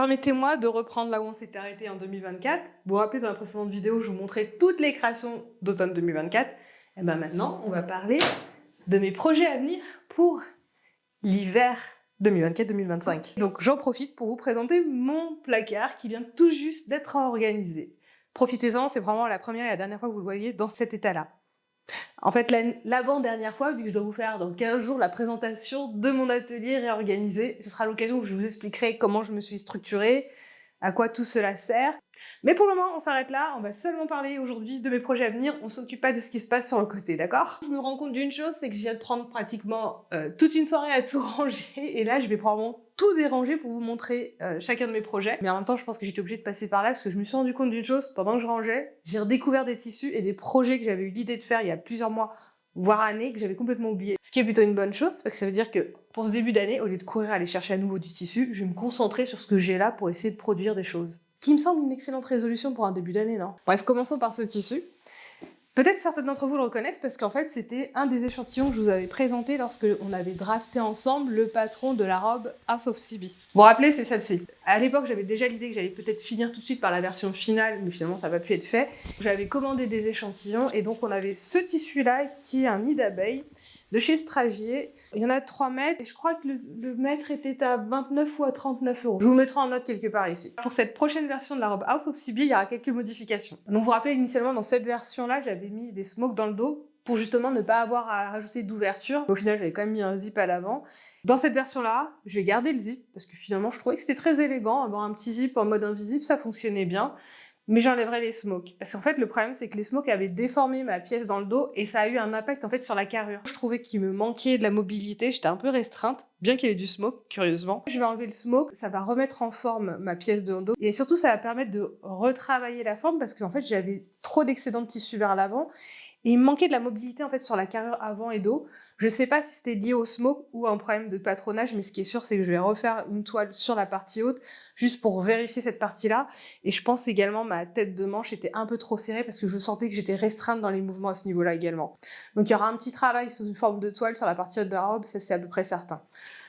Permettez-moi de reprendre là où on s'était arrêté en 2024. Vous vous rappelez, dans la précédente vidéo, je vous montrais toutes les créations d'automne 2024. Et bien maintenant, on va parler de mes projets à venir pour l'hiver 2024-2025. Donc j'en profite pour vous présenter mon placard qui vient tout juste d'être organisé. Profitez-en, c'est vraiment la première et la dernière fois que vous le voyez dans cet état-là. En fait, l'avant-dernière fois, vu que je dois vous faire dans 15 jours la présentation de mon atelier réorganisé, ce sera l'occasion où je vous expliquerai comment je me suis structurée, à quoi tout cela sert. Mais pour le moment, on s'arrête là, on va seulement parler aujourd'hui de mes projets à venir, on s'occupe pas de ce qui se passe sur le côté, d'accord? Je me rends compte d'une chose, c'est que je viens de prendre pratiquement toute une soirée à tout ranger, et là je vais probablement tout déranger pour vous montrer chacun de mes projets. Mais en même temps, je pense que j'étais obligée de passer par là, parce que je me suis rendu compte d'une chose, pendant que je rangeais, j'ai redécouvert des tissus et des projets que j'avais eu l'idée de faire il y a plusieurs mois, voire années, que j'avais complètement oublié. Ce qui est plutôt une bonne chose, parce que ça veut dire que pour ce début d'année, au lieu de courir à aller chercher à nouveau du tissu, je vais me concentrer sur ce que j'ai là pour essayer de produire des choses. Qui me semble une excellente résolution pour un début d'année, non? Bref, commençons par ce tissu. Peut-être certains d'entre vous le reconnaissent parce qu'en fait, c'était un des échantillons que je vous avais présenté lorsque on avait drafté ensemble le patron de la robe House of CB. Vous vous rappelez, c'est celle-ci. À l'époque, j'avais déjà l'idée que j'allais peut-être finir tout de suite par la version finale, mais finalement, ça n'a pas pu être fait. J'avais commandé des échantillons et donc on avait ce tissu-là qui est un nid d'abeille de chez Stragier. Il y en a 3 mètres et je crois que le mètre était à 29 ou à 39 €. Je vous mettrai en note quelque part ici. Pour cette prochaine version de la robe House of CB, il y aura quelques modifications. Donc vous vous rappelez, initialement dans cette version-là, j'avais mis des smokes dans le dos pour justement ne pas avoir à rajouter d'ouverture. Au final, j'avais quand même mis un zip à l'avant. Dans cette version-là, je vais garder le zip parce que finalement, je trouvais que c'était très élégant. Avoir un petit zip en mode invisible, ça fonctionnait bien. Mais j'enlèverai les smokes. Parce qu'en fait, le problème, c'est que les smokes avaient déformé ma pièce dans le dos et ça a eu un impact en fait sur la carrure. Je trouvais qu'il me manquait de la mobilité, j'étais un peu restreinte, bien qu'il y ait du smoke, curieusement. Je vais enlever le smoke, ça va remettre en forme ma pièce de dos et surtout, ça va permettre de retravailler la forme parce qu'en fait, j'avais trop d'excédent de tissu vers l'avant. Et il me manquait de la mobilité en fait sur la carrure avant et dos. Je sais pas si c'était lié au smoke ou à un problème de patronage, mais ce qui est sûr, c'est que je vais refaire une toile sur la partie haute, juste pour vérifier cette partie-là. Et je pense également ma tête de manche était un peu trop serrée parce que je sentais que j'étais restreinte dans les mouvements à ce niveau-là également. Donc il y aura un petit travail sous une forme de toile sur la partie haute de la robe, ça c'est à peu près certain.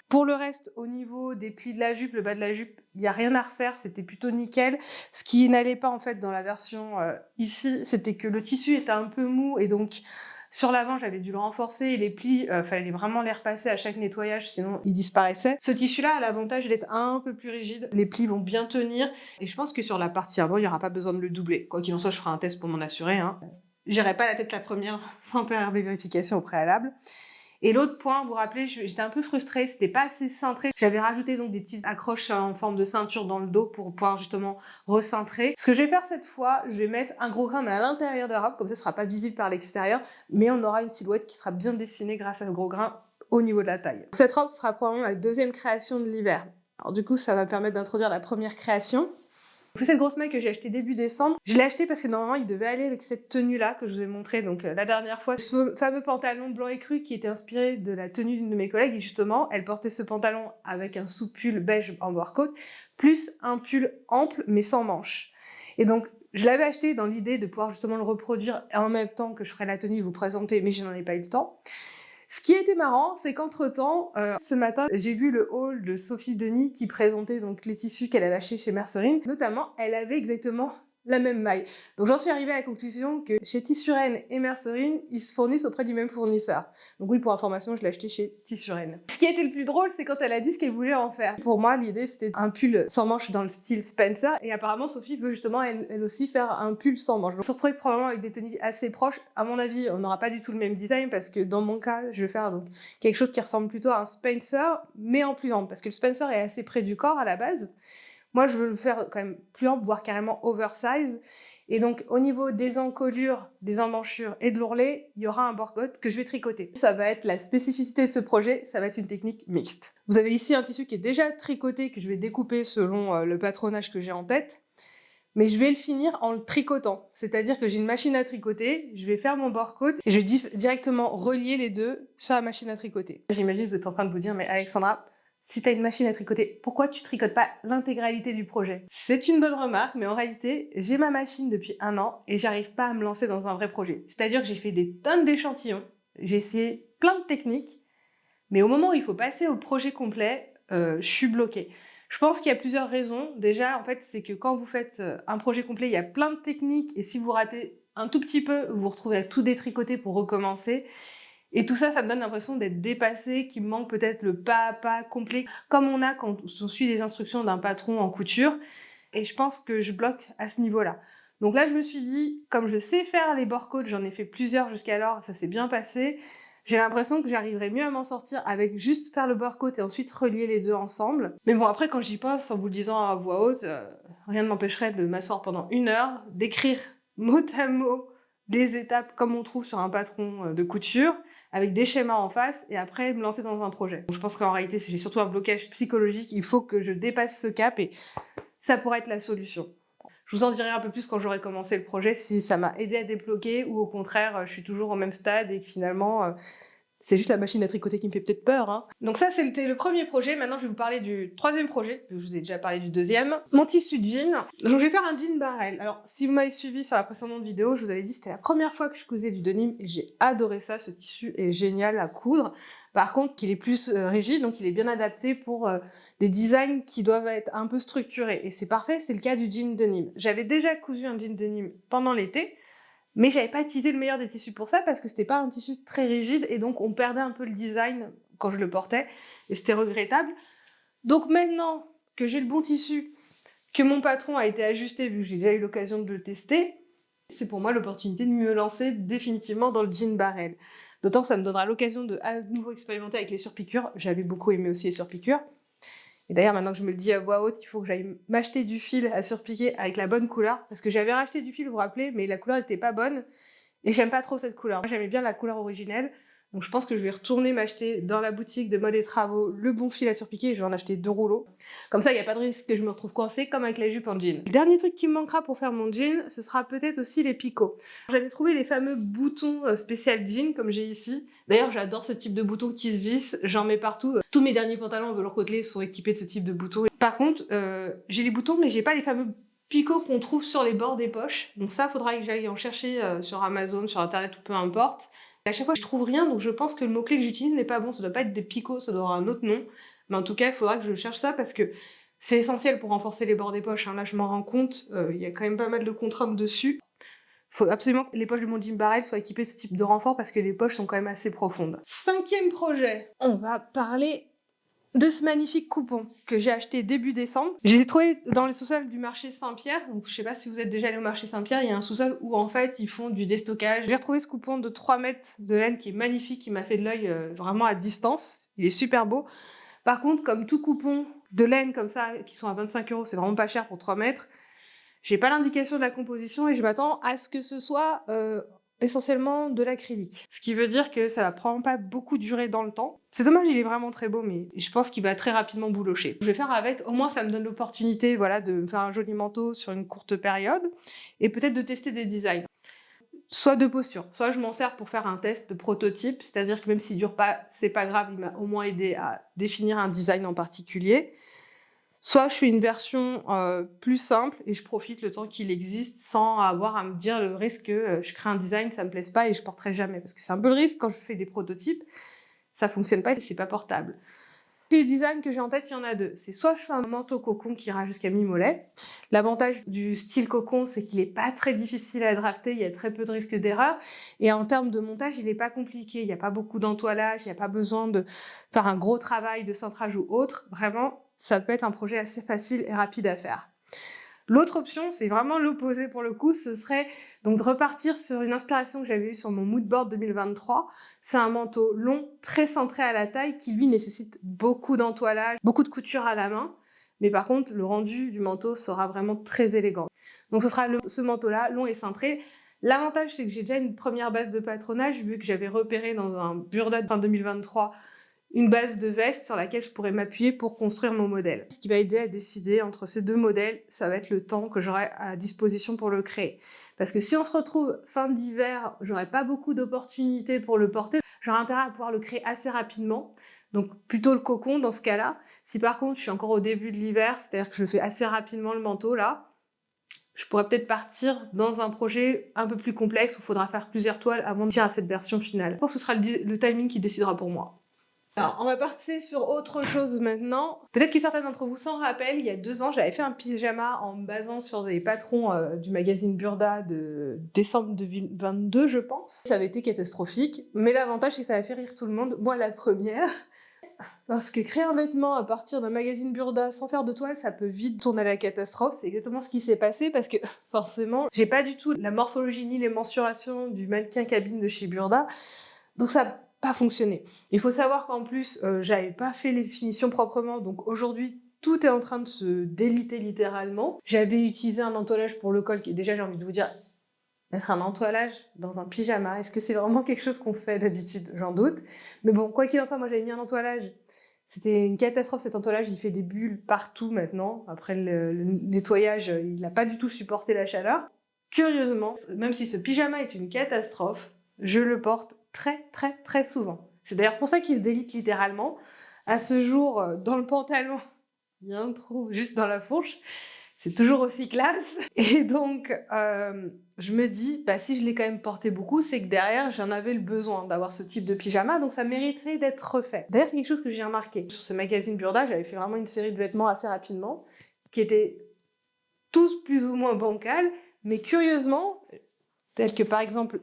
Pour le reste, au niveau des plis de la jupe, le bas de la jupe, il n'y a rien à refaire, c'était plutôt nickel. Ce qui n'allait pas en fait dans la version ici, c'était que le tissu était un peu mou et donc sur l'avant, j'avais dû le renforcer et les plis, fallait vraiment les repasser à chaque nettoyage, sinon ils disparaissaient. Ce tissu-là a l'avantage d'être un peu plus rigide, les plis vont bien tenir et je pense que sur la partie avant, il n'y aura pas besoin de le doubler. Quoi qu'il en soit, je ferai un test pour m'en assurer. Hein. J'irai pas la tête la première sans faire des vérifications au préalable. Et l'autre point, vous vous rappelez, j'étais un peu frustrée, c'était pas assez cintré. J'avais rajouté donc des petites accroches en forme de ceinture dans le dos pour pouvoir justement recentrer. Ce que je vais faire cette fois, je vais mettre un gros grain mais à l'intérieur de la robe, comme ça ce sera pas visible par l'extérieur, mais on aura une silhouette qui sera bien dessinée grâce à ce gros grain au niveau de la taille. Cette robe sera probablement la deuxième création de l'hiver. Alors du coup, ça va permettre d'introduire la première création. C'est cette grosse maille que j'ai achetée début décembre. Je l'ai achetée parce que normalement, il devait aller avec cette tenue-là que je vous ai montrée donc la dernière fois. Ce fameux pantalon blanc écru qui était inspiré de la tenue d'une de mes collègues. Et justement, elle portait ce pantalon avec un sous-pull beige en overcoat, plus un pull ample mais sans manches. Et donc, je l'avais acheté dans l'idée de pouvoir justement le reproduire en même temps que je ferais la tenue et vous présenter, mais je n'en ai pas eu le temps. Ce qui a été marrant, c'est qu'entre-temps, ce matin, j'ai vu le haul de Sophie Denis qui présentait donc les tissus qu'elle avait achetés chez Mercerine. Notamment, elle avait exactement la même maille. Donc j'en suis arrivée à la conclusion que chez Tissuren et Mercerine, ils se fournissent auprès du même fournisseur. Donc oui, pour information, je l'ai acheté chez Tissuren. Ce qui a été le plus drôle, c'est quand elle a dit ce qu'elle voulait en faire. Pour moi, l'idée, c'était un pull sans manches dans le style Spencer. Et apparemment, Sophie veut justement, elle aussi, faire un pull sans manches. Donc, on se retrouve probablement avec des tenues assez proches. À mon avis, on n'aura pas du tout le même design parce que dans mon cas, je vais faire donc quelque chose qui ressemble plutôt à un Spencer, mais en plus ample. Parce que le Spencer est assez près du corps à la base. Moi, je veux le faire quand même plus ample, voire carrément oversize. Et donc, au niveau des encolures, des emmanchures et de l'ourlet, il y aura un bord-côte que je vais tricoter. Ça va être la spécificité de ce projet, ça va être une technique mixte. Vous avez ici un tissu qui est déjà tricoté, que je vais découper selon le patronage que j'ai en tête. Mais je vais le finir en le tricotant. C'est-à-dire que j'ai une machine à tricoter, je vais faire mon bord-côte et je vais directement relier les deux sur la machine à tricoter. J'imagine que vous êtes en train de vous dire, mais Alexandra, si tu as une machine à tricoter, pourquoi tu tricotes pas l'intégralité du projet? C'est une bonne remarque, mais en réalité, j'ai ma machine depuis 1 an et j'arrive pas à me lancer dans un vrai projet. C'est-à-dire que j'ai fait des tonnes d'échantillons, j'ai essayé plein de techniques, mais au moment où il faut passer au projet complet, je suis bloquée. Je pense qu'il y a plusieurs raisons. Déjà, en fait, c'est que quand vous faites un projet complet, il y a plein de techniques et si vous ratez un tout petit peu, vous vous retrouvez à tout détricoter pour recommencer. Et tout ça, ça me donne l'impression d'être dépassée, qu'il me manque peut-être le pas à pas complet, comme on a quand on suit les instructions d'un patron en couture. Et je pense que je bloque à ce niveau-là. Donc là, je me suis dit, comme je sais faire les bord codes, j'en ai fait plusieurs jusqu'alors, ça s'est bien passé, j'ai l'impression que j'arriverai mieux à m'en sortir avec juste faire le bord code et ensuite relier les deux ensemble. Mais bon, après, quand j'y pense, en vous le disant à voix haute, rien ne m'empêcherait de m'asseoir pendant 1 heure, d'écrire mot à mot des étapes comme on trouve sur un patron de couture, avec des schémas en face, et après me lancer dans un projet. Donc, je pense qu'en réalité, j'ai surtout un blocage psychologique, il faut que je dépasse ce cap, et ça pourrait être la solution. Je vous en dirai un peu plus quand j'aurai commencé le projet, si ça m'a aidé à débloquer, ou au contraire, je suis toujours au même stade, et que finalement, c'est juste la machine à tricoter qui me fait peut-être peur. Hein. Donc ça, c'était le premier projet. Maintenant, je vais vous parler du troisième projet. Je vous ai déjà parlé du deuxième. Mon tissu jean. Donc, je vais faire un jean barrel. Alors, si vous m'avez suivi sur la précédente vidéo, je vous avais dit que c'était la première fois que je cousais du denim et j'ai adoré ça. Ce tissu est génial à coudre. Par contre, il est plus rigide, donc il est bien adapté pour des designs qui doivent être un peu structurés. Et c'est parfait, c'est le cas du jean denim. J'avais déjà cousu un jean denim pendant l'été. Mais j'avais pas utilisé le meilleur des tissus pour ça parce que c'était pas un tissu très rigide et donc on perdait un peu le design quand je le portais et c'était regrettable. Donc maintenant que j'ai le bon tissu, que mon patron a été ajusté vu que j'ai déjà eu l'occasion de le tester, c'est pour moi l'opportunité de me lancer définitivement dans le jean barrel. D'autant que ça me donnera l'occasion de à nouveau expérimenter avec les surpiqûres. J'avais beaucoup aimé aussi les surpiqûres. Et d'ailleurs, maintenant que je me le dis à voix haute, il faut que j'aille m'acheter du fil à surpiquer avec la bonne couleur. Parce que j'avais racheté du fil, vous vous rappelez, mais la couleur n'était pas bonne. Et j'aime pas trop cette couleur. Moi, j'aimais bien la couleur originelle. Donc je pense que je vais retourner m'acheter dans la boutique de mode et travaux le bon fil à surpiquer et je vais en acheter 2 rouleaux. Comme ça, il n'y a pas de risque que je me retrouve coincée comme avec la jupe en jean. Le dernier truc qui me manquera pour faire mon jean, ce sera peut-être aussi les picots. J'avais trouvé les fameux boutons spécial jean comme j'ai ici. D'ailleurs, j'adore ce type de boutons qui se vissent, j'en mets partout. Tous mes derniers pantalons velours côtelé sont équipés de ce type de boutons. Par contre, j'ai les boutons mais j'ai pas les fameux picots qu'on trouve sur les bords des poches. Donc ça, faudra que j'aille en chercher sur Amazon, sur internet ou peu importe. Et à chaque fois, je trouve rien, donc je pense que le mot-clé que j'utilise n'est pas bon. Ça doit pas être des picots, ça doit avoir un autre nom. Mais en tout cas, il faudra que je cherche ça parce que c'est essentiel pour renforcer les bords des poches. Hein. Là, je m'en rends compte, il y a quand même pas mal de contraintes dessus. Faut absolument que les poches de mon jean barrel soient équipées de ce type de renfort parce que les poches sont quand même assez profondes. Cinquième projet, on va parler de ce magnifique coupon que j'ai acheté début décembre. Je les ai trouvés dans les sous-sols du marché Saint-Pierre. Donc, je sais pas si vous êtes déjà allé au marché Saint-Pierre, il y a un sous-sol où en fait ils font du déstockage. J'ai retrouvé ce coupon de 3 mètres de laine qui est magnifique, qui m'a fait de l'œil vraiment à distance. Il est super beau. Par contre, comme tout coupon de laine comme ça, qui sont à 25 €, c'est vraiment pas cher pour 3 mètres. J'ai pas l'indication de la composition et je m'attends à ce que ce soit essentiellement de l'acrylique. Ce qui veut dire que ça va probablement pas beaucoup durer dans le temps. C'est dommage, il est vraiment très beau, mais je pense qu'il va très rapidement boulocher. Je vais faire avec, au moins ça me donne l'opportunité voilà, de me faire un joli manteau sur une courte période et peut-être de tester des designs. Soit de posture, soit je m'en sers pour faire un test de prototype, c'est-à-dire que même s'il dure pas, c'est pas grave, il m'a au moins aidé à définir un design en particulier. Soit je fais une version plus simple et je profite le temps qu'il existe sans avoir à me dire le risque que je crée un design, ça me plaise pas et je porterai jamais. Parce que c'est un peu le risque quand je fais des prototypes, ça fonctionne pas et c'est pas portable. Les designs que j'ai en tête, il y en a 2. C'est soit je fais un manteau cocon qui ira jusqu'à mi-mollet. L'avantage du style cocon, c'est qu'il est pas très difficile à drafter, il y a très peu de risques d'erreur. Et en termes de montage, il est pas compliqué. Il n'y a pas beaucoup d'entoilage, il n'y a pas besoin de faire un gros travail de cintrage ou autre. Vraiment, ça peut être un projet assez facile et rapide à faire. L'autre option, c'est vraiment l'opposé pour le coup, ce serait donc de repartir sur une inspiration que j'avais eue sur mon mood board 2023. C'est un manteau long, très centré à la taille, qui lui nécessite beaucoup d'entoilage, beaucoup de couture à la main. Mais par contre, le rendu du manteau sera vraiment très élégant. Donc ce sera ce manteau-là, long et cintré. L'avantage, c'est que j'ai déjà une première base de patronage, vu que j'avais repéré dans un Burda de fin 2023 une base de veste sur laquelle je pourrais m'appuyer pour construire mon modèle. Ce qui va aider à décider entre ces 2 modèles, ça va être le temps que j'aurai à disposition pour le créer. Parce que si on se retrouve fin d'hiver, j'aurai pas beaucoup d'opportunités pour le porter, j'aurai intérêt à pouvoir le créer assez rapidement. Donc plutôt le cocon dans ce cas-là. Si par contre je suis encore au début de l'hiver, c'est-à-dire que je fais assez rapidement le manteau là, je pourrais peut-être partir dans un projet un peu plus complexe où il faudra faire plusieurs toiles avant de tirer à cette version finale. Je pense que ce sera le timing qui décidera pour moi. Alors, on va passer sur autre chose maintenant. Peut-être que certains d'entre vous s'en rappellent, il y a 2 ans, j'avais fait un pyjama en me basant sur des patrons du magazine Burda de décembre 2022, je pense. Ça avait été catastrophique, mais l'avantage, c'est que ça a fait rire tout le monde, moi la première. Parce que créer un vêtement à partir d'un magazine Burda sans faire de toile, ça peut vite tourner à la catastrophe. C'est exactement ce qui s'est passé parce que forcément, j'ai pas du tout la morphologie ni les mensurations du mannequin cabine de chez Burda. Donc ça n'a pas fonctionné. Il faut savoir qu'en plus, j'avais pas fait les finitions proprement. Donc aujourd'hui, tout est en train de se déliter littéralement. J'avais utilisé un entoilage pour le col qui, déjà, j'ai envie de vous dire, mettre un entoilage dans un pyjama, est-ce que c'est vraiment quelque chose qu'on fait d'habitude? J'en doute. Mais bon, quoi qu'il en soit, moi j'avais mis un entoilage. C'était une catastrophe cet entoilage, il fait des bulles partout maintenant. Après le nettoyage, il n'a pas du tout supporté la chaleur. Curieusement, même si ce pyjama est une catastrophe, je le porte très très très souvent. C'est d'ailleurs pour ça qu'il se délite littéralement. À ce jour, dans le pantalon, il y a un trou juste dans la fourche. C'est toujours aussi classe. Et donc, je me dis, bah, si je l'ai quand même porté beaucoup, c'est que derrière, j'en avais le besoin d'avoir ce type de pyjama, donc ça mériterait d'être refait. D'ailleurs, c'est quelque chose que j'ai remarqué. Sur ce magazine Burda, j'avais fait vraiment une série de vêtements assez rapidement, qui étaient tous plus ou moins bancals, mais curieusement, tel que par exemple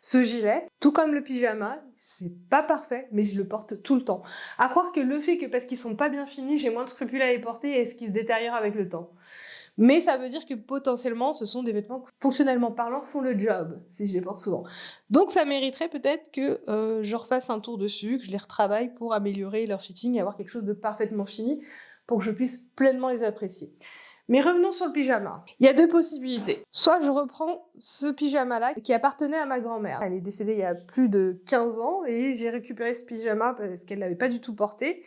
ce gilet, tout comme le pyjama, c'est pas parfait, mais je le porte tout le temps. À croire que le fait que parce qu'ils sont pas bien finis, j'ai moins de scrupules à les porter et ce qui se détériore avec le temps. Mais ça veut dire que potentiellement, ce sont des vêtements qui, fonctionnellement parlant, font le job, si je les porte souvent. Donc ça mériterait peut-être que je refasse un tour dessus, que je les retravaille pour améliorer leur fitting et avoir quelque chose de parfaitement fini pour que je puisse pleinement les apprécier. Mais revenons sur le pyjama. Il y a 2 possibilités. Soit je reprends ce pyjama-là qui appartenait à ma grand-mère. Elle est décédée il y a plus de 15 ans et j'ai récupéré ce pyjama parce qu'elle ne l'avait pas du tout porté.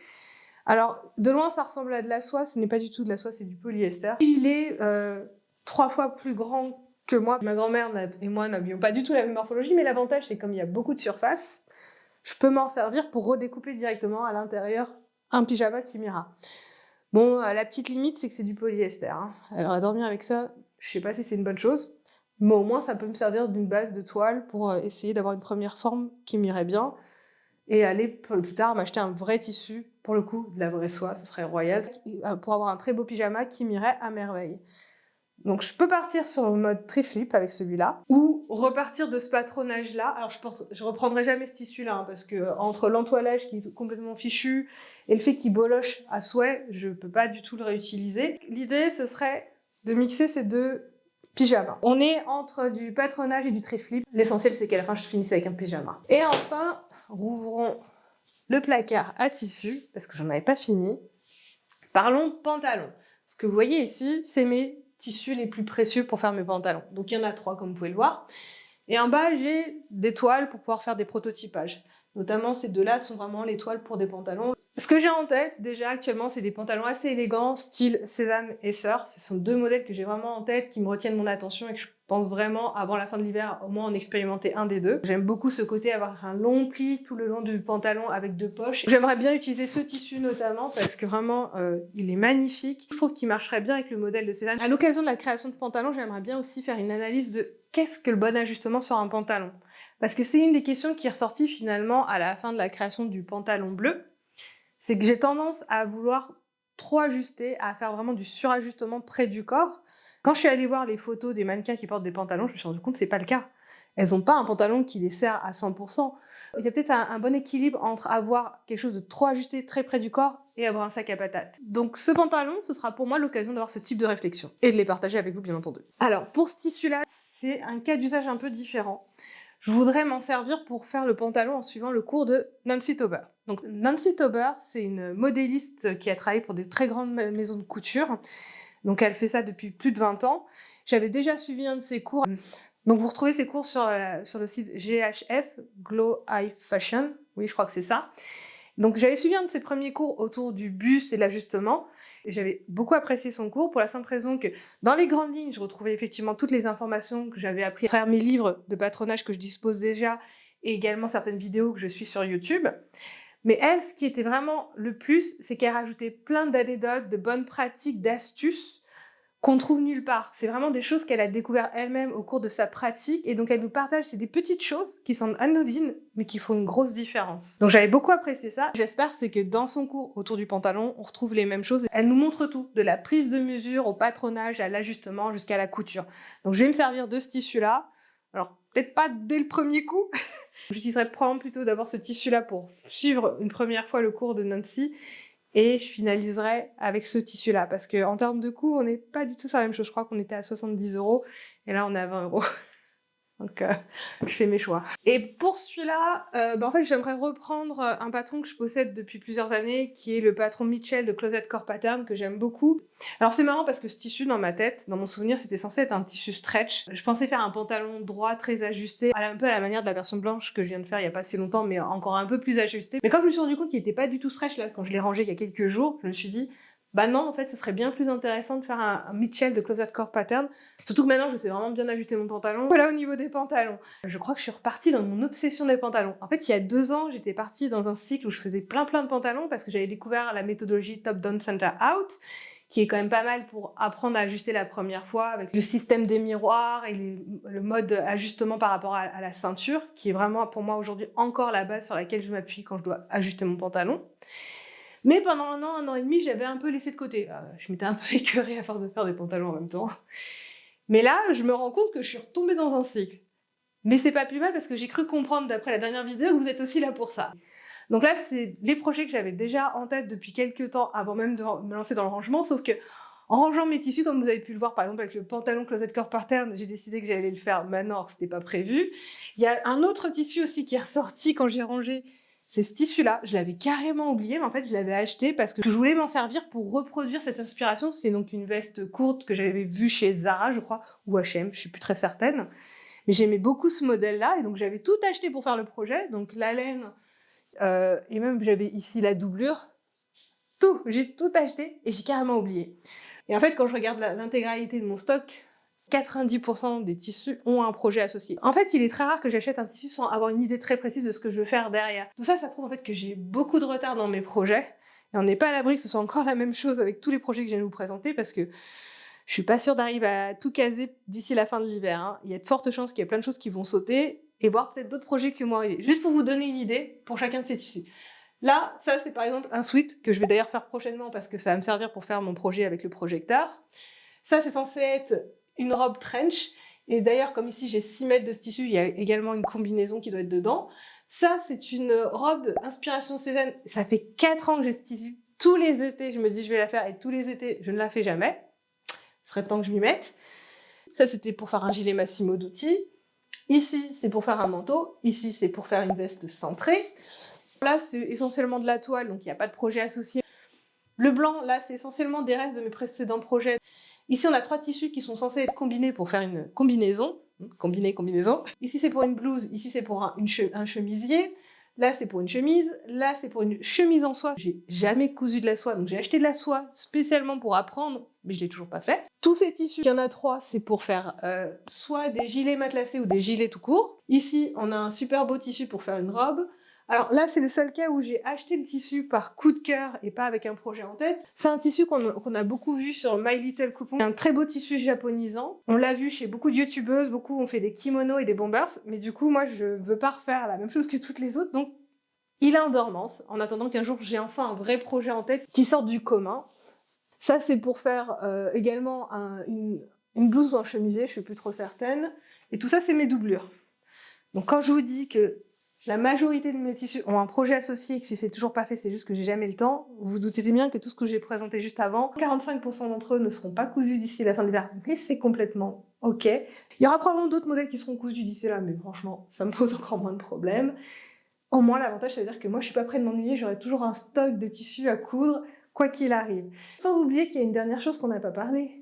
Alors, de loin, ça ressemble à de la soie. Ce n'est pas du tout de la soie, c'est du polyester. Il est 3 fois plus grand que moi. Ma grand-mère et moi n'avions pas du tout la même morphologie, mais l'avantage, c'est comme il y a beaucoup de surface, je peux m'en servir pour redécouper directement à l'intérieur un pyjama qui m'ira. Bon, la petite limite, c'est que c'est du polyester. Hein. Alors, à dormir avec ça, je sais pas si c'est une bonne chose, mais au moins, ça peut me servir d'une base de toile pour essayer d'avoir une première forme qui m'irait bien et aller plus tard m'acheter un vrai tissu, pour le coup, de la vraie soie, ce serait royal, pour avoir un très beau pyjama qui m'irait à merveille. Donc je peux partir sur le mode tri-flip avec celui-là, ou repartir de ce patronage-là. Alors je reprendrai jamais ce tissu-là, hein, parce que entre l'entoilage qui est complètement fichu et le fait qu'il boloche à souhait, je peux pas du tout le réutiliser. L'idée, ce serait de mixer ces 2 pyjamas. On est entre du patronage et du tri-flip. L'essentiel, c'est qu'à la fin, je finisse avec un pyjama. Et enfin, rouvrons le placard à tissu, parce que j'en avais pas fini. Parlons pantalon. Ce que vous voyez ici, c'est mes tissus les plus précieux pour faire mes pantalons. Donc il y en a 3 comme vous pouvez le voir. Et en bas, j'ai des toiles pour pouvoir faire des prototypages. Notamment, ces 2-là sont vraiment les toiles pour des pantalons. Ce que j'ai en tête, déjà, actuellement, c'est des pantalons assez élégants, style Sésame et Sœur. Ce sont 2 modèles que j'ai vraiment en tête, qui me retiennent mon attention et que je pense vraiment, avant la fin de l'hiver, au moins en expérimenter un des 2. J'aime beaucoup ce côté, avoir un long pli tout le long du pantalon avec 2 poches. J'aimerais bien utiliser ce tissu notamment, parce que vraiment, il est magnifique. Je trouve qu'il marcherait bien avec le modèle de Sésame. À l'occasion de la création de pantalons, j'aimerais bien aussi faire une analyse de qu'est-ce que le bon ajustement sur un pantalon. Parce que c'est une des questions qui est ressortie finalement à la fin de la création du pantalon bleu. C'est que j'ai tendance à vouloir trop ajuster, à faire vraiment du surajustement près du corps. Quand je suis allée voir les photos des mannequins qui portent des pantalons, je me suis rendu compte que c'est pas le cas. Elles n'ont pas un pantalon qui les sert à 100%. Il y a peut-être un bon équilibre entre avoir quelque chose de trop ajusté très près du corps et avoir un sac à patates. Donc ce pantalon, ce sera pour moi l'occasion d'avoir ce type de réflexion. Et de les partager avec vous, bien entendu. Alors, pour ce tissu-là, c'est un cas d'usage un peu différent. Je voudrais m'en servir pour faire le pantalon en suivant le cours de Nancy Tauber. Donc Nancy Tauber, c'est une modéliste qui a travaillé pour des très grandes maisons de couture. Donc elle fait ça depuis plus de 20 ans. J'avais déjà suivi un de ses cours. Donc vous retrouvez ses cours sur le site GHF, Glow High Fashion. Oui, je crois que c'est ça. Donc j'avais suivi un de ses premiers cours autour du buste et de l'ajustement. Et j'avais beaucoup apprécié son cours pour la simple raison que dans les grandes lignes, je retrouvais effectivement toutes les informations que j'avais apprises à travers mes livres de patronage que je dispose déjà et également certaines vidéos que je suis sur YouTube. Mais elle, ce qui était vraiment le plus, c'est qu'elle rajoutait plein d'anecdotes, de bonnes pratiques, d'astuces qu'on trouve nulle part. C'est vraiment des choses qu'elle a découvert elle-même au cours de sa pratique, et donc elle nous partage, c'est des petites choses qui semblent anodines, mais qui font une grosse différence. Donc j'avais beaucoup apprécié ça. J'espère c'est que dans son cours autour du pantalon, on retrouve les mêmes choses. Elle nous montre tout, de la prise de mesure au patronage, à l'ajustement, jusqu'à la couture. Donc je vais me servir de ce tissu-là. Alors peut-être pas dès le premier coup. J'utiliserai probablement plutôt d'abord ce tissu-là pour suivre une première fois le cours de Nancy, et je finaliserai avec ce tissu-là, parce qu'en termes de coût, on n'est pas du tout sur la même chose. Je crois qu'on était à 70 €, et là on est à 20 €. Donc je fais mes choix. Et pour celui-là, en fait j'aimerais reprendre un patron que je possède depuis plusieurs années, qui est le patron Mitchell de Closet Core Pattern, que j'aime beaucoup. Alors c'est marrant parce que ce tissu, dans ma tête, dans mon souvenir, c'était censé être un tissu stretch. Je pensais faire un pantalon droit, très ajusté, un peu à la manière de la version blanche que je viens de faire il y a pas si longtemps, mais encore un peu plus ajusté. Mais quand je me suis rendu compte qu'il était pas du tout stretch, là, quand je l'ai rangé il y a quelques jours, je me suis dit, bah non, en fait, ce serait bien plus intéressant de faire un Mitchell de Closet Core Pattern. Surtout que maintenant, je sais vraiment bien ajuster mon pantalon. Voilà au niveau des pantalons. Je crois que je suis repartie dans mon obsession des pantalons. En fait, il y a 2 ans, j'étais partie dans un cycle où je faisais plein de pantalons parce que j'avais découvert la méthodologie Top Down Center Out, qui est quand même pas mal pour apprendre à ajuster la première fois, avec le système des miroirs et le mode ajustement par rapport à la ceinture, qui est vraiment pour moi aujourd'hui encore la base sur laquelle je m'appuie quand je dois ajuster mon pantalon. Mais pendant un an et demi, j'avais un peu laissé de côté. Je m'étais un peu écœurée à force de faire des pantalons en même temps. Mais là, je me rends compte que je suis retombée dans un cycle. Mais c'est pas plus mal parce que j'ai cru comprendre d'après la dernière vidéo que vous êtes aussi là pour ça. Donc là, c'est les projets que j'avais déjà en tête depuis quelques temps avant même de me lancer dans le rangement, sauf que en rangeant mes tissus, comme vous avez pu le voir par exemple avec le pantalon Closet Core Pattern, j'ai décidé que j'allais le faire maintenant alors que c'était pas prévu. Il y a un autre tissu aussi qui est ressorti quand j'ai rangé, c'est ce tissu-là. Je l'avais carrément oublié, mais en fait je l'avais acheté parce que je voulais m'en servir pour reproduire cette inspiration. C'est donc une veste courte que j'avais vue chez Zara, je crois, ou H&M, je suis plus très certaine. Mais j'aimais beaucoup ce modèle-là, et donc j'avais tout acheté pour faire le projet, donc la laine, et même j'avais ici la doublure, tout, j'ai tout acheté et j'ai carrément oublié. Et en fait, quand je regarde l'intégralité de mon stock, 90% des tissus ont un projet associé. En fait, il est très rare que j'achète un tissu sans avoir une idée très précise de ce que je veux faire derrière. Tout ça, ça prouve en fait que j'ai beaucoup de retard dans mes projets, et on n'est pas à l'abri que ce soit encore la même chose avec tous les projets que je viens de vous présenter, parce que je suis pas sûre d'arriver à tout caser d'ici la fin de l'hiver. Hein. Il y a de fortes chances qu'il y ait plein de choses qui vont sauter, et voir peut-être d'autres projets qui vont arriver. Juste pour vous donner une idée pour chacun de ces tissus. Là, ça c'est par exemple un sweat que je vais d'ailleurs faire prochainement parce que ça va me servir pour faire mon projet avec le projecteur. Ça c'est censé être une robe trench, et d'ailleurs comme ici j'ai 6 mètres de ce tissu, il y a également une combinaison qui doit être dedans. Ça c'est une robe inspiration Cézanne, ça fait 4 ans que j'ai ce tissu. Tous les étés je me dis je vais la faire, et tous les étés je ne la fais jamais. Ce serait temps que je m'y mette. Ça c'était pour faire un gilet Massimo Dutti. Ici c'est pour faire un manteau, ici c'est pour faire une veste cintrée. Là, c'est essentiellement de la toile, donc il n'y a pas de projet associé. Le blanc, là, c'est essentiellement des restes de mes précédents projets. Ici, on a 3 tissus qui sont censés être combinés pour faire une combinaison. Combinaison. Ici, c'est pour une blouse, ici, c'est pour un chemisier. Là, c'est pour une chemise. Là, c'est pour une chemise en soie. J'ai jamais cousu de la soie, donc j'ai acheté de la soie spécialement pour apprendre, mais je l'ai toujours pas fait. Tous ces tissus, il y en a 3, c'est pour faire soit des gilets matelassés ou des gilets tout court. Ici, on a un super beau tissu pour faire une robe. Alors là, c'est le seul cas où j'ai acheté le tissu par coup de cœur et pas avec un projet en tête. C'est un tissu qu'on a beaucoup vu sur My Little Coupon. C'est un très beau tissu japonisant. On l'a vu chez beaucoup de youtubeuses, beaucoup ont fait des kimonos et des bombers, mais du coup, moi, je veux pas refaire la même chose que toutes les autres, donc il est en dormance, en attendant qu'un jour j'ai enfin un vrai projet en tête qui sorte du commun. Ça, c'est pour faire également une blouse ou un chemisier, je suis plus trop certaine. Et tout ça, c'est mes doublures. Donc quand je vous dis que la majorité de mes tissus ont un projet associé, et que si c'est toujours pas fait, c'est juste que j'ai jamais le temps, vous vous doutez bien que tout ce que j'ai présenté juste avant, 45% d'entre eux ne seront pas cousus d'ici la fin de l'hiver, mais c'est complètement ok. Il y aura probablement d'autres modèles qui seront cousus d'ici là, mais franchement, ça me pose encore moins de problèmes. Au moins, l'avantage, c'est-à-dire que moi, je suis pas près de m'ennuyer, j'aurai toujours un stock de tissus à coudre, quoi qu'il arrive. Sans oublier qu'il y a une dernière chose qu'on n'a pas parlé.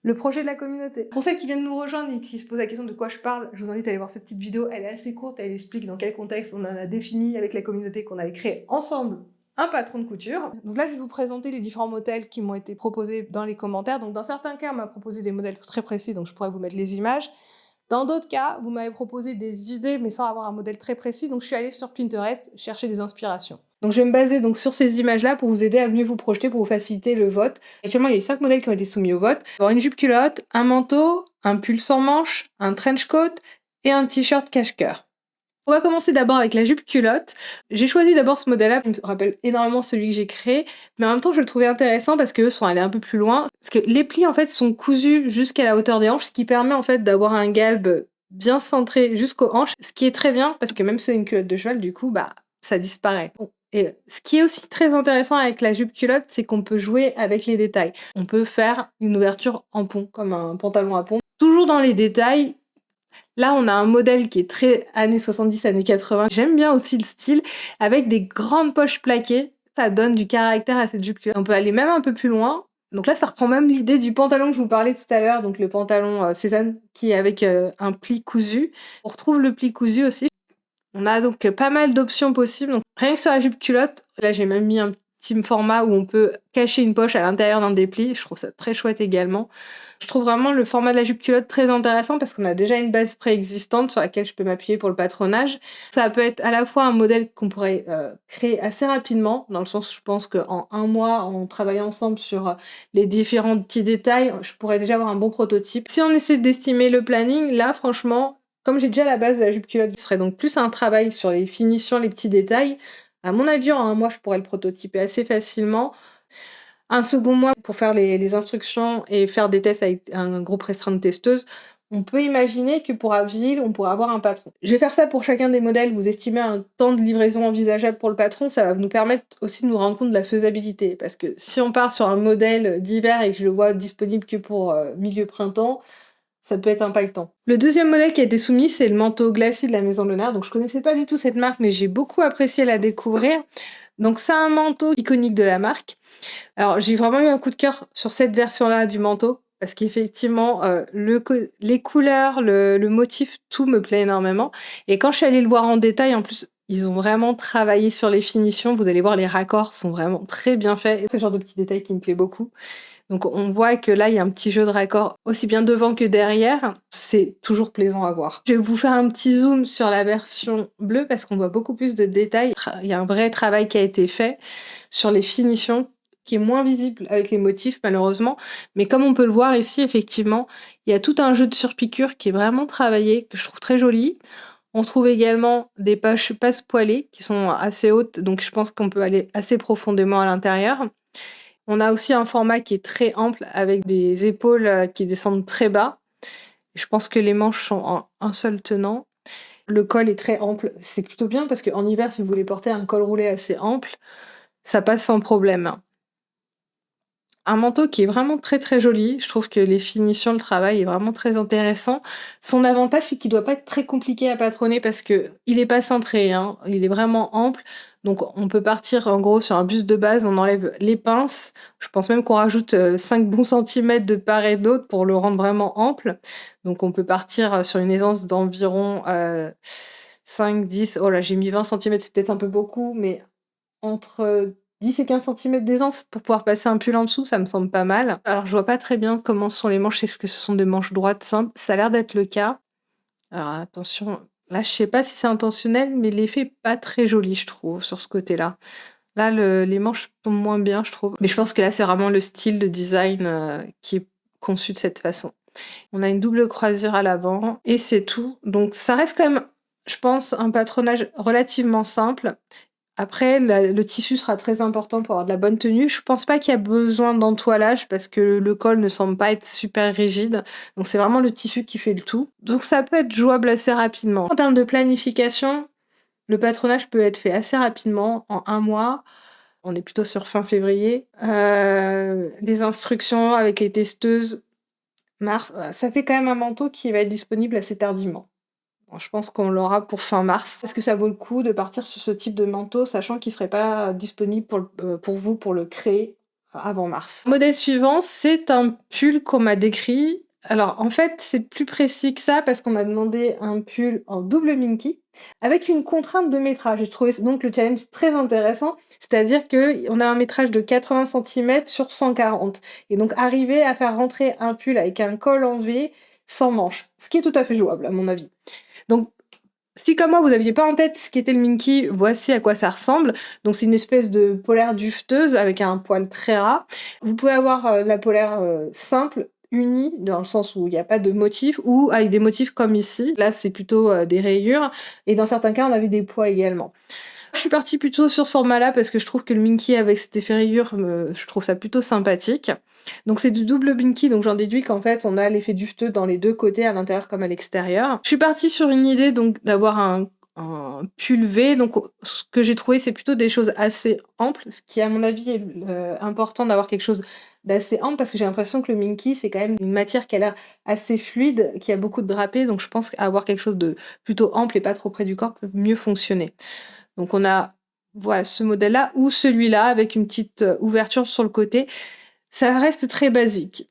Le projet de la communauté. Pour celles qui viennent nous rejoindre et qui se posent la question de quoi je parle, je vous invite à aller voir cette petite vidéo, elle est assez courte, elle explique dans quel contexte on en a défini avec la communauté qu'on avait créé ensemble un patron de couture. Donc là, je vais vous présenter les différents modèles qui m'ont été proposés dans les commentaires. Donc dans certains cas, on m'a proposé des modèles très précis, donc je pourrais vous mettre les images. Dans d'autres cas, vous m'avez proposé des idées, mais sans avoir un modèle très précis, donc je suis allée sur Pinterest chercher des inspirations. Donc je vais me baser donc sur ces images-là pour vous aider à mieux vous projeter, pour vous faciliter le vote. Actuellement, il y a eu 5 modèles qui ont été soumis au vote. Alors une jupe culotte, un manteau, un pull sans manches, un trench coat et un t-shirt cache-cœur. On va commencer d'abord avec la jupe culotte. J'ai choisi d'abord ce modèle-là, il me rappelle énormément celui que j'ai créé, mais en même temps je le trouvais intéressant parce qu'eux sont allés un peu plus loin. Parce que les plis en fait sont cousus jusqu'à la hauteur des hanches, ce qui permet en fait d'avoir un galbe bien centré jusqu'aux hanches, ce qui est très bien parce que même si c'est une culotte de cheval, du coup, bah ça disparaît. Et ce qui est aussi très intéressant avec la jupe culotte, c'est qu'on peut jouer avec les détails. On peut faire une ouverture en pont, comme un pantalon à pont. Toujours dans les détails, là on a un modèle qui est très années 70, années 80. J'aime bien aussi le style, avec des grandes poches plaquées. Ça donne du caractère à cette jupe culotte. On peut aller même un peu plus loin. Donc là, ça reprend même l'idée du pantalon que je vous parlais tout à l'heure, donc le pantalon Cézanne qui est avec un pli cousu. On retrouve le pli cousu aussi. On a donc pas mal d'options possibles. Donc, rien que sur la jupe culotte, là j'ai même mis un petit format où on peut cacher une poche à l'intérieur d'un des plis. Je trouve ça très chouette également. Je trouve vraiment le format de la jupe culotte très intéressant parce qu'on a déjà une base préexistante sur laquelle je peux m'appuyer pour le patronage. Ça peut être à la fois un modèle qu'on pourrait créer assez rapidement, dans le sens où je pense qu'en un mois, en travaillant ensemble sur les différents petits détails, je pourrais déjà avoir un bon prototype. Si on essaie d'estimer le planning, là franchement, comme j'ai déjà la base de la jupe culotte, ce serait donc plus un travail sur les finitions, les petits détails. À mon avis, en un mois, je pourrais le prototyper assez facilement. Un second mois pour faire les instructions et faire des tests avec un groupe restreint de testeuses. On peut imaginer que pour avril, on pourra avoir un patron. Je vais faire ça pour chacun des modèles. Vous estimez un temps de livraison envisageable pour le patron, ça va nous permettre aussi de nous rendre compte de la faisabilité. Parce que si on part sur un modèle d'hiver et que je le vois disponible que pour milieu printemps, ça peut être impactant. Le deuxième modèle qui a été soumis, c'est le manteau glacé de la Maison de l'Honneur. Donc je connaissais pas du tout cette marque, mais j'ai beaucoup apprécié la découvrir. Donc c'est un manteau iconique de la marque. Alors j'ai vraiment eu un coup de cœur sur cette version-là du manteau, parce qu'effectivement, les couleurs, le motif, tout me plaît énormément. Et quand je suis allée le voir en détail, en plus, ils ont vraiment travaillé sur les finitions. Vous allez voir, les raccords sont vraiment très bien faits. C'est le genre de petits détails qui me plaît beaucoup. Donc on voit que là, il y a un petit jeu de raccord aussi bien devant que derrière. C'est toujours plaisant à voir. Je vais vous faire un petit zoom sur la version bleue parce qu'on voit beaucoup plus de détails. Il y a un vrai travail qui a été fait sur les finitions qui est moins visible avec les motifs malheureusement. Mais comme on peut le voir ici, effectivement, il y a tout un jeu de surpiqûre qui est vraiment travaillé, que je trouve très joli. On trouve également des poches passe-poilées qui sont assez hautes, donc je pense qu'on peut aller assez profondément à l'intérieur. On a aussi un format qui est très ample avec des épaules qui descendent très bas. Je pense que les manches sont en un seul tenant. Le col est très ample. C'est plutôt bien parce qu'en hiver, si vous voulez porter un col roulé assez ample, ça passe sans problème. Un manteau qui est vraiment très très joli. Je trouve que les finitions, le travail est vraiment très intéressant. Son avantage, c'est qu'il doit pas être très compliqué à patronner parce que il est pas cintré, hein. Il est vraiment ample. Donc on peut partir en gros sur un buste de base, on enlève les pinces. Je pense même qu'on rajoute 5 bons centimètres de part et d'autre pour le rendre vraiment ample. Donc on peut partir sur une aisance d'environ 5, 10... Oh là, j'ai mis 20 centimètres, c'est peut-être un peu beaucoup, mais entre 10 et 15 centimètres d'aisance pour pouvoir passer un pull en dessous, ça me semble pas mal. Alors je vois pas très bien comment sont les manches, est-ce que ce sont des manches droites simples? Ça a l'air d'être le cas. Alors attention, là je sais pas si c'est intentionnel, mais l'effet est pas très joli je trouve sur ce côté-là. Là les manches sont moins bien je trouve. Mais je pense que là c'est vraiment le style de design qui est conçu de cette façon. On a une double croisure à l'avant et c'est tout. Donc ça reste quand même, je pense, un patronage relativement simple. Après, le tissu sera très important pour avoir de la bonne tenue. Je pense pas qu'il y a besoin d'entoilage parce que le col ne semble pas être super rigide. Donc c'est vraiment le tissu qui fait le tout. Donc ça peut être jouable assez rapidement. En termes de planification, le patronage peut être fait assez rapidement, en un mois. On est plutôt sur fin février. Les instructions avec les testeuses, mars. Ça fait quand même un manteau qui va être disponible assez tardivement. Je pense qu'on l'aura pour fin mars. Est-ce que ça vaut le coup de partir sur ce type de manteau, sachant qu'il ne serait pas disponible pour vous pour le créer avant mars? Le modèle suivant, c'est un pull qu'on m'a décrit. Alors en fait, c'est plus précis que ça parce qu'on m'a demandé un pull en double minky avec une contrainte de métrage. J'ai trouvé donc le challenge très intéressant, c'est-à-dire qu'on a un métrage de 80 cm sur 140. Et donc arriver à faire rentrer un pull avec un col en V sans manches, ce qui est tout à fait jouable à mon avis. Donc, Si comme moi vous aviez pas en tête ce qu'était le Minky, voici à quoi ça ressemble. Donc c'est une espèce de polaire dufteuse avec un poil très ras. Vous pouvez avoir la polaire simple, unie, dans le sens où il n'y a pas de motif, ou avec des motifs comme ici. Là c'est plutôt des rayures, et dans certains cas on avait des pois également. Je suis partie plutôt sur ce format-là parce que je trouve que le Minky avec cet effet rayure, je trouve ça plutôt sympathique. Donc c'est du double Minky, donc j'en déduis qu'en fait on a l'effet dufteux dans les deux côtés, à l'intérieur comme à l'extérieur. Je suis partie sur une idée donc d'avoir un pull V, donc ce que j'ai trouvé c'est plutôt des choses assez amples, ce qui à mon avis est important d'avoir quelque chose d'assez ample parce que j'ai l'impression que le Minky c'est quand même une matière qui a l'air assez fluide, qui a beaucoup de drapés, donc je pense qu'avoir quelque chose de plutôt ample et pas trop près du corps peut mieux fonctionner. Donc on a voilà, ce modèle-là ou celui-là avec une petite ouverture sur le côté. Ça reste très basique.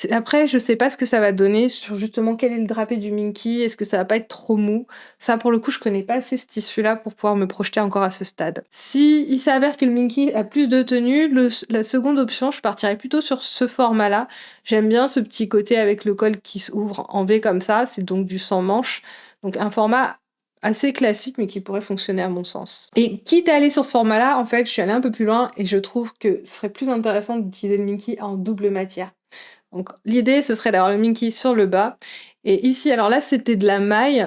Après, je sais pas ce que ça va donner sur justement quel est le drapé du Minky, est-ce que ça va pas être trop mou. Ça, pour le coup, je connais pas assez ce tissu-là pour pouvoir me projeter encore à ce stade. Si il s'avère que le Minky a plus de tenue, la seconde option, je partirais plutôt sur ce format-là. J'aime bien ce petit côté avec le col qui s'ouvre en V comme ça, c'est donc du sans manche. Donc un format assez classique mais qui pourrait fonctionner à mon sens. Et quitte à aller sur ce format-là, en fait, je suis allée un peu plus loin et je trouve que ce serait plus intéressant d'utiliser le Minky en double matière. Donc l'idée, ce serait d'avoir le Minky sur le bas. Et ici, alors là, c'était de la maille.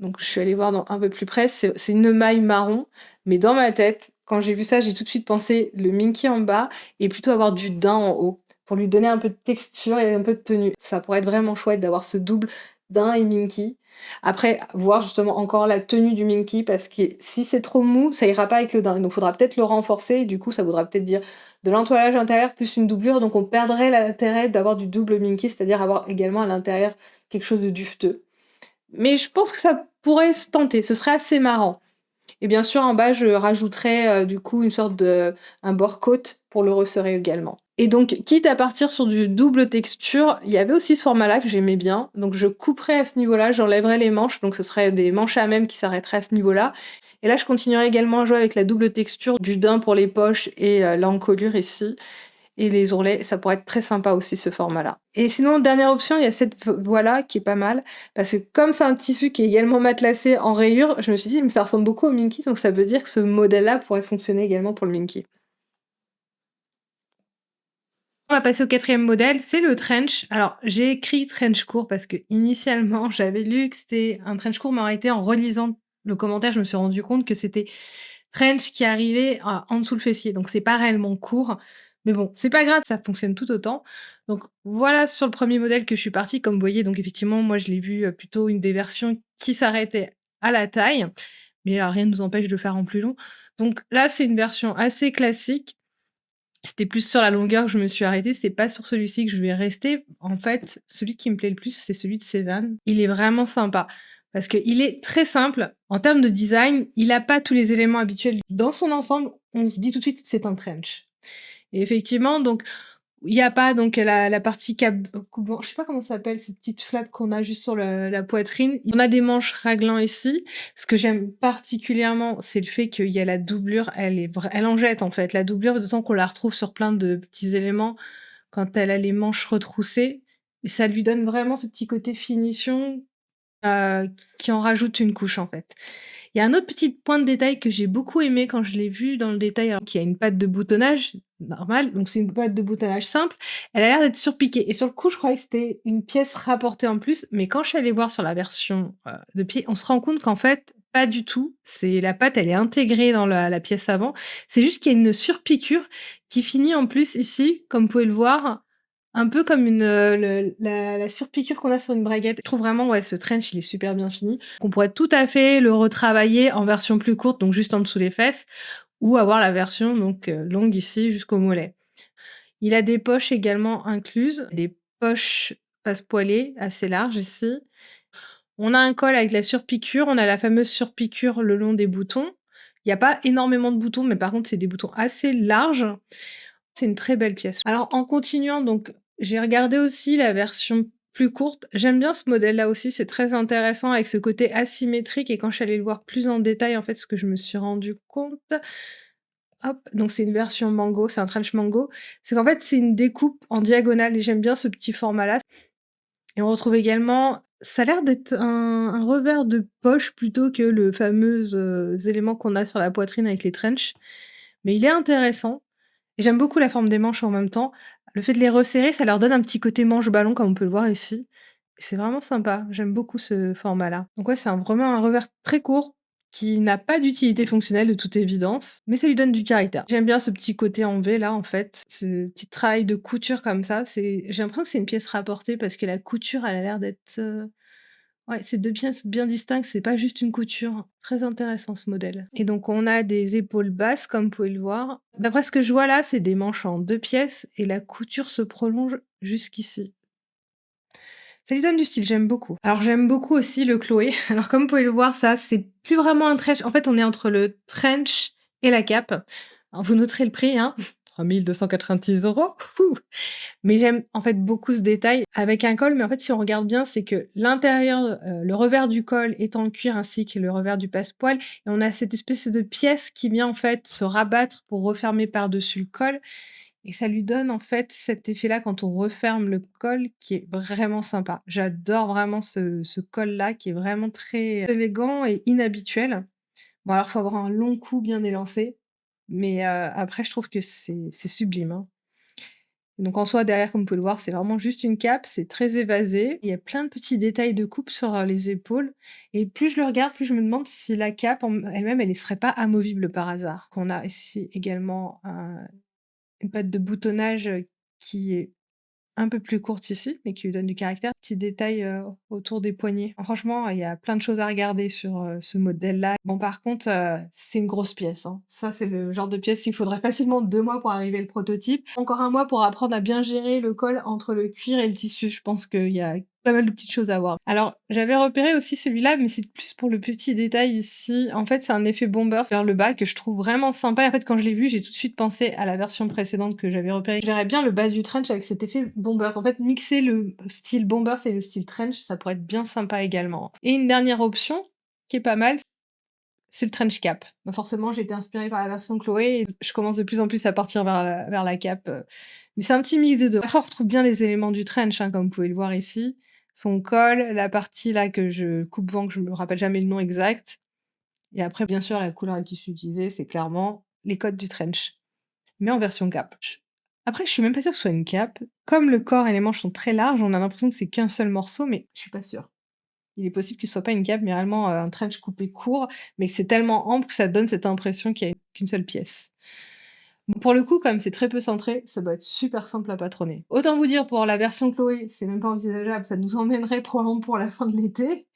Donc je suis allée voir un peu plus près, c'est une maille marron. Mais dans ma tête, quand j'ai vu ça, j'ai tout de suite pensé le Minky en bas et plutôt avoir du daim en haut pour lui donner un peu de texture et un peu de tenue. Ça pourrait être vraiment chouette d'avoir ce double daim et Minky. Après, voir justement encore la tenue du Minky, parce que si c'est trop mou, ça ira pas avec le daim. Donc faudra peut-être le renforcer, et du coup ça voudra peut-être dire de l'entoilage intérieur plus une doublure, donc on perdrait l'intérêt d'avoir du double Minky, c'est-à-dire avoir également à l'intérieur quelque chose de dufteux. Mais je pense que ça pourrait se tenter, ce serait assez marrant. Et bien sûr, en bas, je rajouterais du coup une sorte de un bord côte pour le resserrer également. Et donc, quitte à partir sur du double texture, il y avait aussi ce format-là que j'aimais bien. Donc, je couperais à ce niveau-là, j'enlèverais les manches, donc ce serait des manches à même qui s'arrêteraient à ce niveau-là. Et là, je continuerai également à jouer avec la double texture du daim pour les poches et l'encolure ici. Et les ourlets, ça pourrait être très sympa aussi ce format-là. Et sinon, dernière option, il y a cette voie-là qui est pas mal, parce que comme c'est un tissu qui est également matelassé en rayures, je me suis dit, mais ça ressemble beaucoup au Minky, donc ça veut dire que ce modèle-là pourrait fonctionner également pour le Minky. On va passer au quatrième modèle, c'est le trench. Alors, j'ai écrit trench court parce que initialement, j'avais lu que c'était un trench court, mais en réalité, en relisant le commentaire, je me suis rendu compte que c'était trench qui arrivait en dessous le fessier. Donc, c'est pas réellement court. Mais bon, c'est pas grave, ça fonctionne tout autant. Donc, voilà sur le premier modèle que je suis partie. Comme vous voyez, donc effectivement, moi, je l'ai vu plutôt une des versions qui s'arrêtait à la taille. Mais rien ne nous empêche de le faire en plus long. Donc là, c'est une version assez classique. C'était plus sur la longueur que je me suis arrêtée, c'est pas sur celui-ci que je vais rester. En fait, celui qui me plaît le plus, c'est celui de Cézanne. Il est vraiment sympa parce qu'il est très simple. En termes de design, il a pas tous les éléments habituels. Dans son ensemble, on se dit tout de suite c'est un trench. Et effectivement, donc il y a pas donc la partie coupe-vent, je sais pas comment ça s'appelle, cette petite flappe qu'on a juste sur la poitrine. On a des manches raglan ici. Ce que j'aime particulièrement, c'est le fait qu'il y a la doublure, elle en jette en fait. La doublure, d'autant qu'on la retrouve sur plein de petits éléments quand elle a les manches retroussées. Et ça lui donne vraiment ce petit côté finition qui en rajoute une couche en fait. Il y a un autre petit point de détail que j'ai beaucoup aimé quand je l'ai vu dans le détail, alors qu'il y a une patte de boutonnage normale, donc c'est une patte de boutonnage simple. Elle a l'air d'être surpiquée. Et sur le coup, je croyais que c'était une pièce rapportée en plus, mais quand je suis allée voir sur la version de pied, on se rend compte qu'en fait, pas du tout. C'est la patte, elle est intégrée dans la pièce avant. C'est juste qu'il y a une surpiqûre qui finit en plus ici, comme vous pouvez le voir, un peu comme la surpiqûre qu'on a sur une braguette. Je trouve vraiment, ouais, ce trench, il est super bien fini. On pourrait tout à fait le retravailler en version plus courte, donc juste en dessous les fesses, ou avoir la version donc longue ici jusqu'au mollet. Il a des poches également incluses, des poches passe-poilées assez larges ici. On a un col avec la surpiqûre, on a la fameuse surpiqûre le long des boutons. Il n'y a pas énormément de boutons, mais par contre, c'est des boutons assez larges. C'est une très belle pièce. Alors, en continuant, donc, j'ai regardé aussi la version plus courte. J'aime bien ce modèle-là aussi, c'est très intéressant avec ce côté asymétrique. Et quand je suis allée le voir plus en détail, en fait, ce que je me suis rendu compte, hop, donc c'est une version mango, c'est un trench mango, c'est qu'en fait, c'est une découpe en diagonale et j'aime bien ce petit format-là. Et on retrouve également Ça a l'air d'être un revers de poche plutôt que le fameux, élément qu'on a sur la poitrine avec les trench, mais il est intéressant et j'aime beaucoup la forme des manches en même temps. Le fait de les resserrer, ça leur donne un petit côté manche-ballon comme on peut le voir ici et c'est vraiment sympa. J'aime beaucoup ce format-là. Donc ouais, c'est vraiment un revers très court qui n'a pas d'utilité fonctionnelle de toute évidence, mais ça lui donne du caractère. J'aime bien ce petit côté en V là, en fait, ce petit travail de couture comme ça, j'ai l'impression que c'est une pièce rapportée parce que la couture, elle a l'air d'être, ouais, c'est 2 pièces bien distinctes, c'est pas juste une couture. Très intéressant ce modèle et donc on a des épaules basses comme vous pouvez le voir. D'après ce que je vois là, c'est des manches en 2 pièces et la couture se prolonge jusqu'ici. Ça lui donne du style, j'aime beaucoup. Alors j'aime beaucoup aussi le Chloé. Alors comme vous pouvez le voir, ça, c'est plus vraiment un trench. En fait, on est entre le trench et la cape. Alors vous noterez le prix, hein, 3 290 €. Fou! Mais j'aime en fait beaucoup ce détail avec un col, mais en fait, si on regarde bien, c'est que l'intérieur, le revers du col est en cuir ainsi que le revers du passepoil et on a cette espèce de pièce qui vient en fait se rabattre pour refermer par-dessus le col et ça lui donne en fait cet effet-là quand on referme le col qui est vraiment sympa. J'adore vraiment ce col-là qui est vraiment très élégant et inhabituel. Bon alors, faut avoir un long cou bien élancé, mais après je trouve que c'est sublime, hein. Donc en soi, derrière, comme vous pouvez le voir, c'est vraiment juste une cape, c'est très évasé. Il y a plein de petits détails de coupe sur, les épaules et plus je le regarde, plus je me demande si la cape en elle-même, elle ne serait pas amovible par hasard. Qu'on a ici également une patte de boutonnage, qui est un peu plus courte ici, mais qui lui donne du caractère. Petit détail, autour des poignets. Franchement, il y a plein de choses à regarder sur, ce modèle-là. Bon par contre, c'est une grosse pièce, hein. Ça, c'est le genre de pièce, il faudrait facilement 2 mois pour arriver le prototype. Encore 1 mois pour apprendre à bien gérer le col entre le cuir et le tissu. Je pense qu'il y a pas mal de petites choses à voir. Alors, j'avais repéré aussi celui-là, mais c'est plus pour le petit détail ici. En fait, c'est un effet bomber vers le bas que je trouve vraiment sympa. Et en fait, quand je l'ai vu, j'ai tout de suite pensé à la version précédente que j'avais repérée. Je verrais bien le bas du trench avec cet effet bombers. En fait, mixer le style bombers et le style trench, ça pourrait être bien sympa également. Et une dernière option, qui est pas mal, c'est le trench cap. Bah forcément, j'ai été inspirée par la version Chloé et je commence de plus en plus à partir vers la cape. Mais c'est un petit mix des deux. Après, on retrouve bien les éléments du trench, hein, comme vous pouvez le voir ici. Son col, la partie là que je coupe-vent, que je me rappelle jamais le nom exact. Et après, bien sûr, la couleur et le tissu utilisé, c'est clairement les codes du trench, mais en version cap. Après, je suis même pas sûre que ce soit une cape. Comme le corps et les manches sont très larges, on a l'impression que c'est qu'un seul morceau, mais je suis pas sûre. Il est possible que ce soit pas une cape, mais réellement, un trench coupé court, mais que c'est tellement ample que ça donne cette impression qu'il y a qu'une seule pièce. Bon, pour le coup, comme c'est très peu centré, ça doit être super simple à patronner. Autant vous dire, pour la version Chloé, c'est même pas envisageable, ça nous emmènerait probablement pour la fin de l'été.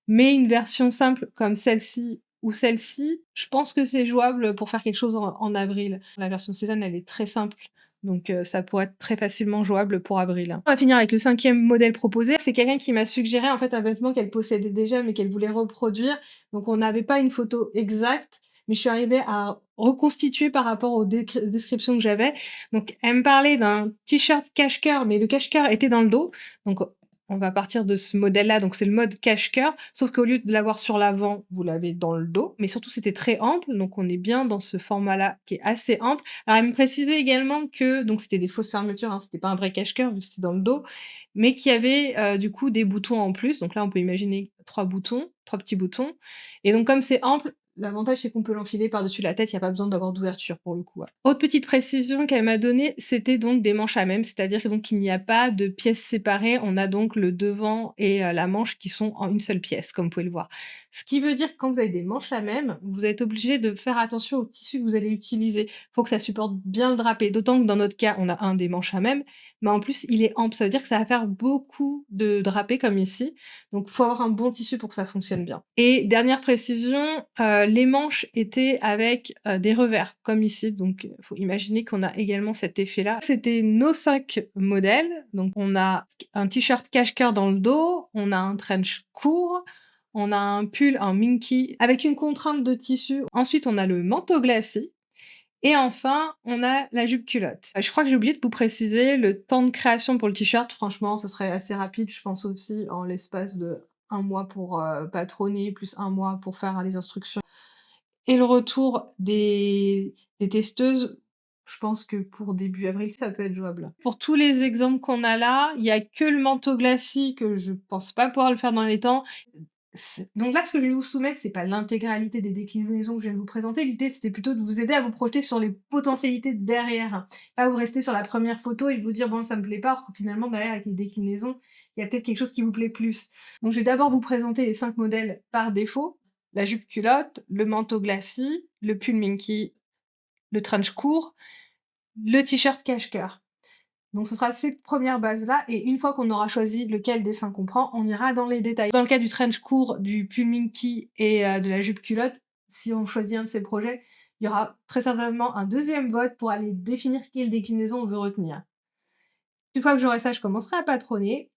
Mais une version simple comme celle-ci ou celle-ci, je pense que c'est jouable pour faire quelque chose en avril. La version Cézanne, elle est très simple, donc ça pourrait être très facilement jouable pour avril. On va finir avec le 5e modèle proposé. C'est quelqu'un qui m'a suggéré en fait un vêtement qu'elle possédait déjà, mais qu'elle voulait reproduire. Donc on n'avait pas une photo exacte, mais je suis arrivée à reconstituer par rapport aux descriptions que j'avais. Donc elle me parlait d'un t-shirt cache-cœur, mais le cache-cœur était dans le dos. Donc on va partir de ce modèle-là, donc c'est le mode cache-cœur, sauf qu'au lieu de l'avoir sur l'avant, vous l'avez dans le dos, mais surtout c'était très ample, donc on est bien dans ce format-là qui est assez ample. Alors elle me précisait également que, donc c'était des fausses fermetures, hein, c'était pas un vrai cache-cœur vu que c'était dans le dos, mais qu'il y avait du coup des boutons en plus, donc là on peut imaginer 3 boutons, 3 petits boutons, et donc comme c'est ample, l'avantage, c'est qu'on peut l'enfiler par-dessus la tête, il y a pas besoin d'avoir d'ouverture pour le coup, ouais. Autre petite précision qu'elle m'a donnée, c'était donc des manches à même, c'est-à-dire que donc il n'y a pas de pièces séparées, on a donc le devant et la manche qui sont en une seule pièce, comme vous pouvez le voir. Ce qui veut dire que quand vous avez des manches à même, vous êtes obligé de faire attention au tissu que vous allez utiliser. Faut que ça supporte bien le drapé, d'autant que dans notre cas, on a un des manches à même, mais en plus il est ample, ça veut dire que ça va faire beaucoup de drapé comme ici, donc faut avoir un bon tissu pour que ça fonctionne bien. Et dernière précision, les manches étaient avec, des revers, comme ici, donc faut imaginer qu'on a également cet effet-là. C'était nos 5 modèles, donc on a un t-shirt cache-cœur dans le dos, on a un trench court, on a un pull, un minky avec une contrainte de tissu. Ensuite, on a le manteau glacé et enfin, on a la jupe culotte. Je crois que j'ai oublié de vous préciser le temps de création pour le t-shirt. Franchement, ce serait assez rapide, je pense aussi, en l'espace de 1 mois pour, patronner, plus 1 mois pour faire les instructions et le retour des testeuses. Je pense que pour début avril, ça peut être jouable. Pour tous les exemples qu'on a là, il y a que le manteau glacis que je pense pas pouvoir le faire dans les temps. Donc là, ce que je vais vous soumettre, c'est pas l'intégralité des déclinaisons que je viens de vous présenter. L'idée, c'était plutôt de vous aider à vous projeter sur les potentialités derrière. Pas vous rester sur la première photo et vous dire, bon, ça me plaît pas, alors que finalement, derrière, avec les déclinaisons, il y a peut-être quelque chose qui vous plaît plus. Donc, je vais d'abord vous présenter les 5 modèles par défaut. La jupe culotte, le manteau glacis, le pull minky, le trench court, le t-shirt cache-cœur. Donc ce sera ces premières bases-là, et une fois qu'on aura choisi lequel des 5 on prend, on ira dans les détails. Dans le cas du trench court, du pull minky et de la jupe culotte, si on choisit un de ces projets, il y aura très certainement un deuxième vote pour aller définir quelle déclinaison on veut retenir. Une fois que j'aurai ça, je commencerai à patronner,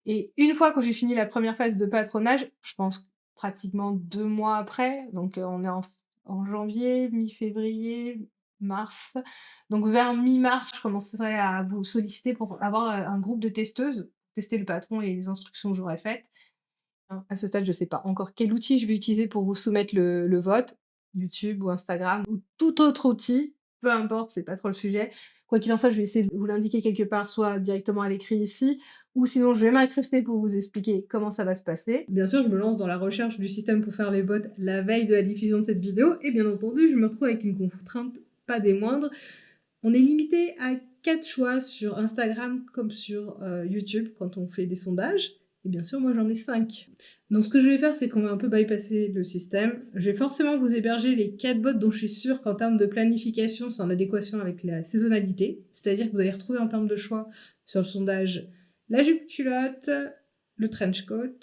et une fois que j'ai fini la première phase de patronage, je pense pratiquement 2 mois après, donc on est en janvier, mi-février, mars. Donc vers mi-mars, je commencerai à vous solliciter pour avoir un groupe de testeuses, tester le patron et les instructions que j'aurai faites. À ce stade, je ne sais pas encore quel outil je vais utiliser pour vous soumettre le vote, YouTube ou Instagram ou tout autre outil, peu importe, c'est pas trop le sujet. Quoi qu'il en soit, je vais essayer de vous l'indiquer quelque part, soit directement à l'écrit ici, ou sinon je vais m'incruster pour vous expliquer comment ça va se passer. Bien sûr, je me lance dans la recherche du système pour faire les votes la veille de la diffusion de cette vidéo, et bien entendu, je me retrouve avec une contrainte pas des moindres. On est limité à 4 choix sur Instagram comme sur YouTube quand on fait des sondages. Et bien sûr, moi j'en ai 5. Donc ce que je vais faire, c'est qu'on va un peu bypasser le système. Je vais forcément vous héberger les 4 bots dont je suis sûre qu'en termes de planification, c'est en adéquation avec la saisonnalité. C'est-à-dire que vous allez retrouver en termes de choix sur le sondage la jupe culotte, le trench coat,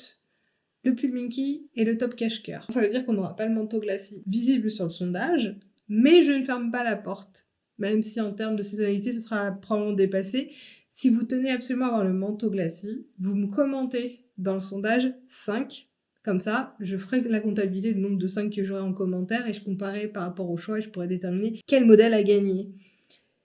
le pull minky et le top cache-cœur. Ça veut dire qu'on n'aura pas le manteau glacis visible sur le sondage, mais je ne ferme pas la porte. Même si en termes de saisonnalité, ce sera probablement dépassé. Si vous tenez absolument à avoir le manteau glacis, vous me commentez dans le sondage 5. Comme ça, je ferai la comptabilité du nombre de 5 que j'aurai en commentaire et je comparerai par rapport au choix et je pourrai déterminer quel modèle a gagné.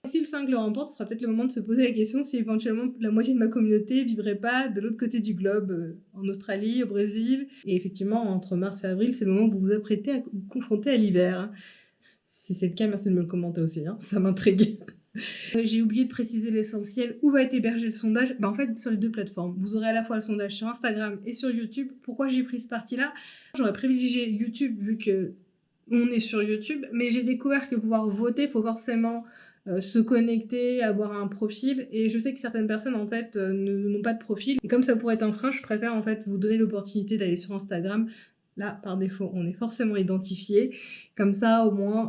Si le 5 le remporte, ce sera peut-être le moment de se poser la question si éventuellement la moitié de ma communauté vivrait pas de l'autre côté du globe, en Australie, au Brésil. Et effectivement, entre mars et avril, c'est le moment où vous vous apprêtez à vous confronter à l'hiver. Si c'est le cas, merci de me le commenter aussi, ça m'intrigue. J'ai oublié de préciser l'essentiel. Où va être hébergé le sondage ? En fait, sur les 2 plateformes. Vous aurez à la fois le sondage sur Instagram et sur YouTube. Pourquoi j'ai pris ce parti-là ? J'aurais privilégié YouTube vu que on est sur YouTube, mais j'ai découvert que pouvoir voter, il faut forcément se connecter, avoir un profil, et je sais que certaines personnes en fait n'ont pas de profil, et comme ça pourrait être un frein, je préfère en fait vous donner l'opportunité d'aller sur Instagram. Là, par défaut, on est forcément identifié, comme ça au moins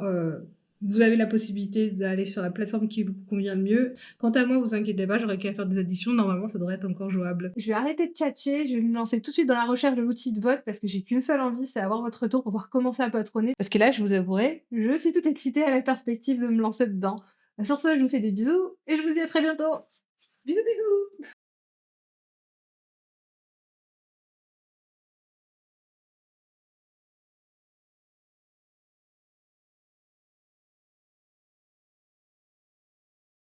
vous avez la possibilité d'aller sur la plateforme qui vous convient le mieux. Quant à moi, vous inquiétez pas, j'aurais qu'à faire des additions, normalement ça devrait être encore jouable. Je vais arrêter de tchatcher, je vais me lancer tout de suite dans la recherche de l'outil de vote parce que j'ai qu'une seule envie, c'est avoir votre retour pour pouvoir commencer à patronner. Parce que là, je vous avouerai, je suis toute excitée à la perspective de me lancer dedans. Sur ce, je vous fais des bisous et je vous dis à très bientôt. Bisous bisous.